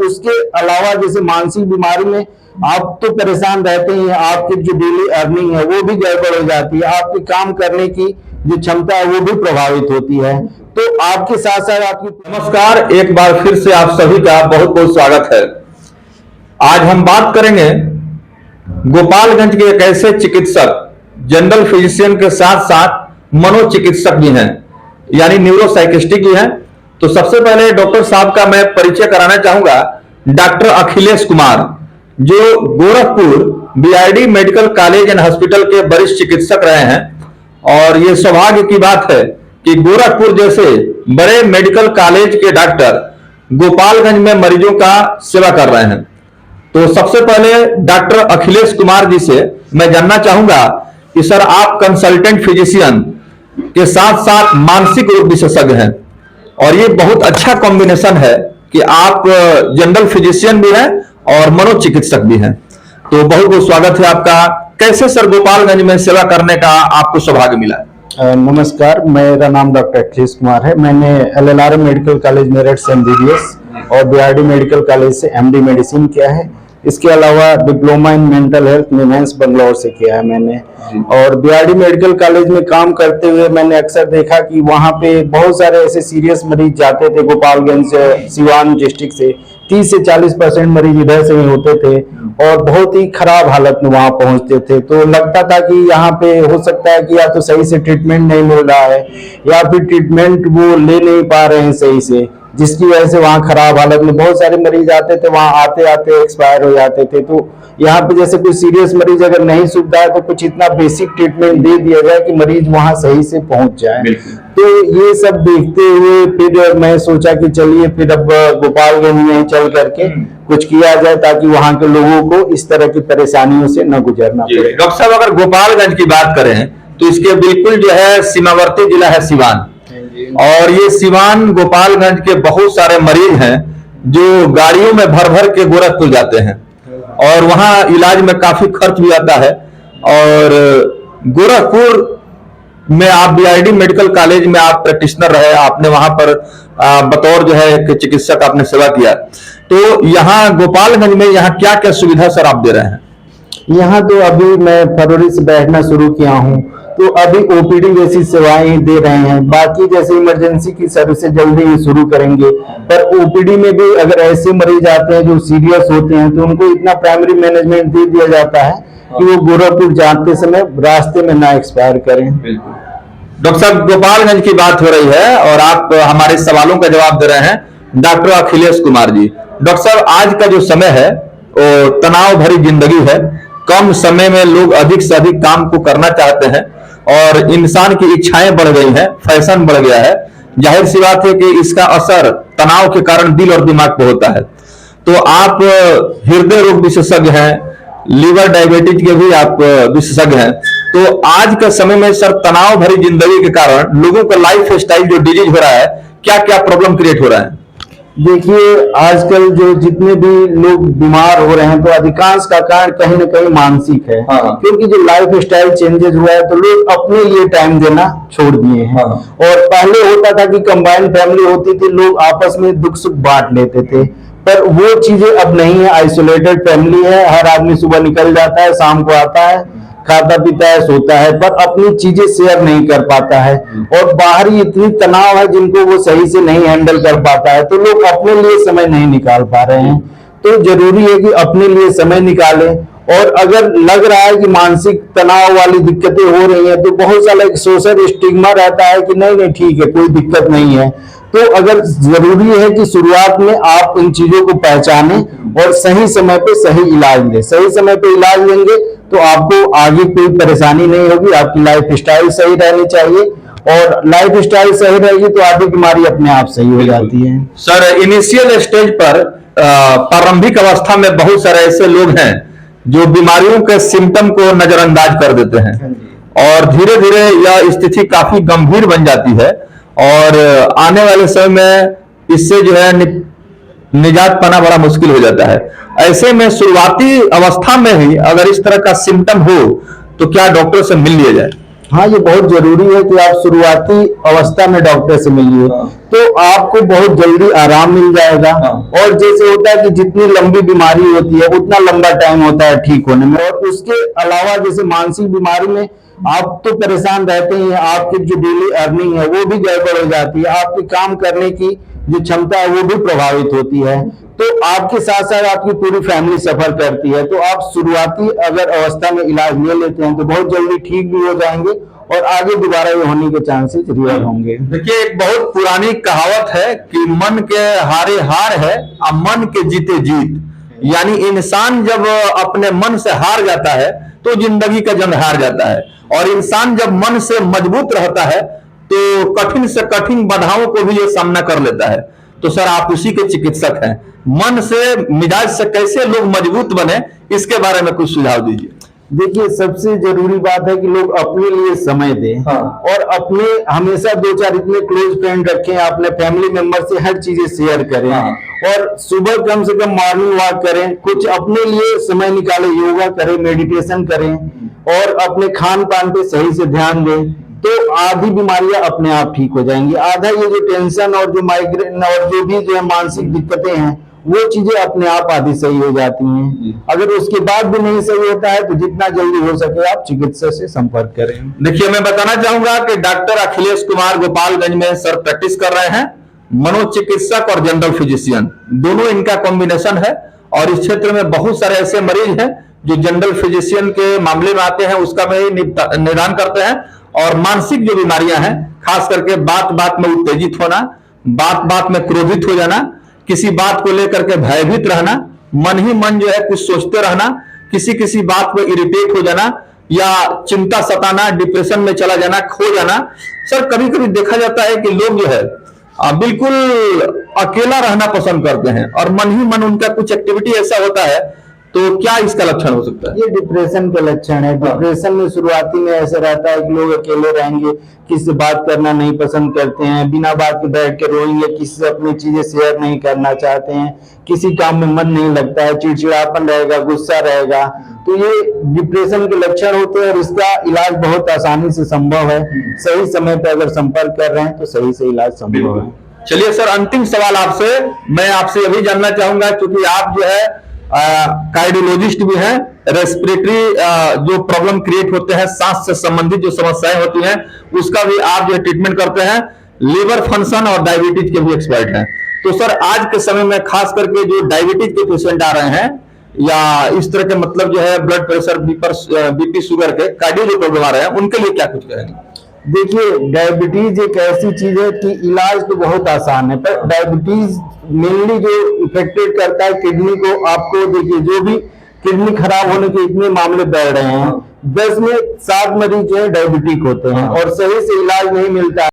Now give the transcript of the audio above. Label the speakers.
Speaker 1: उसके अलावा जैसे मानसिक बीमारी में आप तो परेशान रहते हैं, आपकी जो डेली अर्निंग है वो भी गड़बड़ हो जाती है, आपके काम करने की जो क्षमता है वो भी प्रभावित होती है। तो आपके साथ साथ आपकी
Speaker 2: नमस्कार, एक बार फिर से आप सभी का बहुत बहुत स्वागत है। आज हम बात करेंगे गोपालगंज के एक ऐसे चिकित्सक, जनरल फिजिशियन के साथ साथ मनोचिकित्सक भी हैं, यानी न्यूरोसाइकिस्टिक भी हैं। तो सबसे पहले डॉक्टर साहब का मैं परिचय कराना चाहूंगा। डॉक्टर अखिलेश कुमार, जो Gorakhpur BRD medical college and hospital के वरिष्ठ चिकित्सक रहे हैं, और ये सौभाग्य की बात है कि गोरखपुर जैसे बड़े मेडिकल कॉलेज के डॉक्टर गोपालगंज में मरीजों का सेवा कर रहे हैं। तो सबसे पहले डॉक्टर अखिलेश कुमार जी से मैं जानना चाहूंगा कि सर, आप कंसल्टेंट फिजिशियन के साथ साथ मानसिक रोग विशेषज्ञ हैं, और ये बहुत अच्छा कॉम्बिनेशन है कि आप जनरल फिजिशियन भी हैं और मनोचिकित्सक भी हैं। तो बहुत बहुत स्वागत है आपका। कैसे सर गोपालगंज में सेवा करने का आपको सौभाग्य मिला?
Speaker 1: नमस्कार, मेरा नाम डॉक्टर अखिलेश कुमार है। मैंने LLRM मेडिकल कॉलेज मेरठ से MBBS और बीआरडी मेडिकल कॉलेज से MD मेडिसिन किया है। इसके अलावा diploma in mental health NIMHANS Bangalore से किया है मैंने। और बीआरडी मेडिकल कॉलेज में काम करते हुए मैंने अक्सर देखा कि वहाँ पे बहुत सारे ऐसे सीरियस मरीज जाते थे गोपालगंज से, सिवान डिस्ट्रिक्ट से 30 से 40% मरीज इधर से ही होते थे और बहुत ही खराब हालत में वहां पहुंचते थे। तो लगता था कि यहाँ पे हो सकता है कि या तो सही से ट्रीटमेंट नहीं मिल रहा है या फिर ट्रीटमेंट वो ले नहीं पा रहे हैं सही से, जिसकी वजह से वहाँ खराब हालत में बहुत सारे मरीज आते थे, वहाँ आते आते एक्सपायर हो जाते थे। तो यहाँ पे जैसे कोई सीरियस मरीज अगर नहीं सुविधा है तो कुछ इतना बेसिक ट्रीटमेंट दे दिया जाए कि मरीज वहाँ सही से पहुंच जाए। तो ये सब देखते हुए फिर मैं सोचा कि चलिए फिर अब गोपालगंज में चल करके कुछ किया जाए ताकि वहाँ के लोगों को इस तरह की परेशानियों से न गुजरना पड़े।
Speaker 2: डॉक्टर साहब, अगर गोपालगंज की बात करें तो इसके बिल्कुल जो है सीमावर्ती जिला है सिवान, और ये सिवान गोपालगंज के बहुत सारे मरीज हैं जो गाड़ियों में भर भर के गोरखपुर जाते हैं, और वहां इलाज में काफी खर्च भी आता है। और गोरखपुर में आप बीआरडी मेडिकल कॉलेज में आप प्रैक्टिशनर रहे, आपने वहां पर बतौर जो है एक चिकित्सक आपने सेवा किया। तो यहाँ गोपालगंज में यहाँ क्या क्या सुविधा सर आप दे रहे हैं?
Speaker 1: यहाँ तो अभी मैं फरवरी से बैठना शुरू किया हूँ, तो अभी OPD जैसी सेवाएं दे रहे हैं। बाकी जैसे इमरजेंसी की सर्विसेज जल्दी ही शुरू करेंगे, पर OPD में भी अगर ऐसे मरीज आते हैं जो सीरियस होते हैं तो उनको इतना प्राइमरी मैनेजमेंट दे दिया जाता है कि वो गोरखपुर जाते समय रास्ते में ना एक्सपायर करें।
Speaker 2: डॉक्टर साहब, गोपालगंज की बात हो रही है और आप हमारे सवालों का जवाब दे रहे हैं डॉक्टर अखिलेश कुमार जी। डॉक्टर साहब, आज का जो समय है वो तनाव भरी जिंदगी है। कम समय में लोग अधिक से अधिक काम को करना चाहते हैं और इंसान की इच्छाएं बढ़ गई हैं, फैशन बढ़ गया है। जाहिर सी बात है कि इसका असर तनाव के कारण दिल और दिमाग पे होता है। तो आप हृदय रोग विशेषज्ञ हैं, लीवर डायबिटीज के भी आप विशेषज्ञ हैं। तो आज के समय में सर तनाव भरी जिंदगी के कारण लोगों का लाइफ स्टाइल जो डिजीज हो रहा है, क्या क्या प्रॉब्लम क्रिएट हो रहा है?
Speaker 1: देखिए, आजकल जो जितने भी लोग बीमार हो रहे हैं तो अधिकांश का कारण कहीं ना कहीं मानसिक है। क्योंकि जो लाइफ स्टाइल चेंजेस हुआ है तो लोग अपने लिए टाइम देना छोड़ दिए हैं। और पहले होता था कि कंबाइंड फैमिली होती थी, लोग आपस में दुख सुख बांट लेते थे, पर वो चीजें अब नहीं है। आइसोलेटेड फैमिली है, हर आदमी सुबह निकल जाता है, शाम को आता है, खाता पीता है, सोता है, पर अपनी चीजें शेयर नहीं कर पाता है। और बाहरी इतनी तनाव है जिनको वो सही से नहीं हैंडल कर पाता है, तो लोग अपने लिए समय नहीं निकाल पा रहे हैं। तो जरूरी है कि अपने लिए समय निकालें। और अगर लग रहा है कि मानसिक तनाव वाली दिक्कतें हो रही हैं तो बहुत सारा सोशल स्टिग्मा रहता है कि नहीं नहीं ठीक है, कोई दिक्कत नहीं है। तो अगर जरूरी है कि शुरुआत में आप इन चीजों को पहचानें और सही समय पे सही इलाज लें। सही समय पे इलाज लेंगे तो आपको आगे कोई परेशानी नहीं होगी। आपकी लाइफ स्टाइल सही रहनी चाहिए, और लाइफ स्टाइल सही रहेगी तो आगे बीमारी अपने आप सही हो जाती है।
Speaker 2: सर, इनिशियल स्टेज पर प्रारंभिक अवस्था में बहुत सारे ऐसे लोग हैं जो बीमारियों के सिम्टम को नजरअंदाज कर देते हैं, और धीरे धीरे यह स्थिति काफी गंभीर बन जाती है, और आने वाले समय में इससे जो है निजात पाना बड़ा मुश्किल हो जाता है। ऐसे में शुरुआती अवस्था में ही अगर इस तरह का सिम्टम हो तो क्या डॉक्टर से मिल लिया जाए?
Speaker 1: हाँ, ये बहुत जरूरी है कि आप शुरुआती अवस्था में डॉक्टर से मिलिए, तो आपको बहुत जल्दी आराम मिल जाएगा। और जैसे होता है कि जितनी लंबी बीमारी होती है उतना लंबा टाइम होता है ठीक होने में। और उसके अलावा जैसे मानसिक बीमारी में आप तो परेशान रहते ही हैं, आपकी जो डेली अर्निंग है वो भी गड़बड़ हो जाती है, आपकी काम करने की जो क्षमता है वो भी प्रभावित होती है, तो आपके साथ साथ आपकी पूरी फैमिली सफर करती है। तो आप शुरुआती अगर अवस्था में इलाज ले लेते हैं तो बहुत जल्दी ठीक भी हो जाएंगे और आगे दोबारा ये होने के चांसेस रियल होंगे।
Speaker 2: देखिए, एक बहुत पुरानी कहावत है कि मन के हारे हार है और मन के जीते जीत। यानी इंसान जब अपने मन से हार जाता है तो जिंदगी का जंग हार जाता है, और इंसान जब मन से मजबूत रहता है तो कठिन से कठिन बाधाओं को भी ये सामना कर लेता है। तो सर, आप उसी के चिकित्सक हैं, मन से मिजाज से कैसे लोग मजबूत बने, इसके बारे में कुछ सुझाव दीजिए।
Speaker 1: देखिए, सबसे जरूरी बात है कि लोग अपने लिए समय दें। और अपने हमेशा 2-4 इतने क्लोज फ्रेंड रखें, अपने फैमिली मेंबर से हर चीजें शेयर करें। और सुबह कम से कम मॉर्निंग वॉक करें, कुछ अपने लिए समय निकालें, योगा करें, मेडिटेशन करें और अपने खान पान पे सही से ध्यान दें, तो आधी बीमारियां अपने आप ठीक हो जाएंगी। आधा ये जो टेंशन और जो माइग्रेन और जो भी जो है मानसिक दिक्कतें हैं वो चीजें अपने आप आधी सही हो जाती हैं। अगर उसके बाद भी नहीं सही होता है तो जितना जल्दी हो सके आप चिकित्सक से संपर्क करें।
Speaker 2: देखिए, मैं बताना चाहूंगा कि डॉक्टर अखिलेश कुमार गोपालगंज में सर प्रैक्टिस कर रहे हैं, मनोचिकित्सक और जनरल फिजिशियन दोनों इनका कॉम्बिनेशन है। और इस क्षेत्र में बहुत सारे ऐसे मरीज हैं जो जनरल फिजिशियन के मामले में आते हैं, उसका में निदान करते हैं। और मानसिक जो बीमारियां हैं, खास करके बात बात में उत्तेजित होना, बात बात में क्रोधित हो जाना, किसी बात को लेकर के भयभीत रहना, मन ही मन जो है कुछ सोचते रहना, किसी किसी बात पर इरिटेट हो जाना या चिंता सताना, डिप्रेशन में चला जाना, खो जाना। सर, कभी कभी देखा जाता है कि लोग जो है बिल्कुल अकेला रहना पसंद करते हैं और मन ही मन उनका कुछ एक्टिविटी ऐसा होता है, तो क्या इसका लक्षण हो सकता है?
Speaker 1: ये डिप्रेशन का लक्षण है। डिप्रेशन में शुरुआती में ऐसा रहता है कि लोग अकेले रहेंगे, किसी से बात करना नहीं पसंद करते हैं, बिना बात के बैठ के रोएंगे, किसी से अपनी चीजें शेयर नहीं करना चाहते हैं, किसी काम में मन नहीं लगता है, चिड़चिड़ापन रहेगा, गुस्सा रहेगा। तो ये डिप्रेशन के लक्षण होते हैं और इसका इलाज बहुत आसानी से संभव है। सही समय पर अगर संपर्क कर रहे हैं तो सही से इलाज संभव है।
Speaker 2: चलिए सर, अंतिम सवाल आपसे मैं आपसे यही जानना चाहूंगा, क्योंकि आप जो है कार्डियोलॉजिस्ट भी हैं, रेस्पिरेटरी जो प्रॉब्लम क्रिएट होते हैं, सांस से संबंधित जो समस्याएं होती हैं उसका भी आप जो ट्रीटमेंट करते हैं, लिवर फंक्शन और डायबिटीज के भी एक्सपर्ट हैं। तो सर, आज के समय में खास करके जो डायबिटीज के पेशेंट आ रहे हैं या इस तरह के मतलब जो है ब्लड प्रेशर, बीपी, शुगर के कार्डियो जो प्रॉब्लम आ रहे हैं, उनके लिए क्या कुछ कहेंगे?
Speaker 1: देखिए, डायबिटीज एक ऐसी चीज है कि इलाज तो बहुत आसान है, पर डायबिटीज मेनली जो इफेक्टेड करता है किडनी को। आपको देखिए, जो भी किडनी खराब होने के इतने मामले बढ़ रहे हैं, 10 में 7 मरीज जो है डायबिटिक होते हैं और सही से इलाज नहीं मिलता है।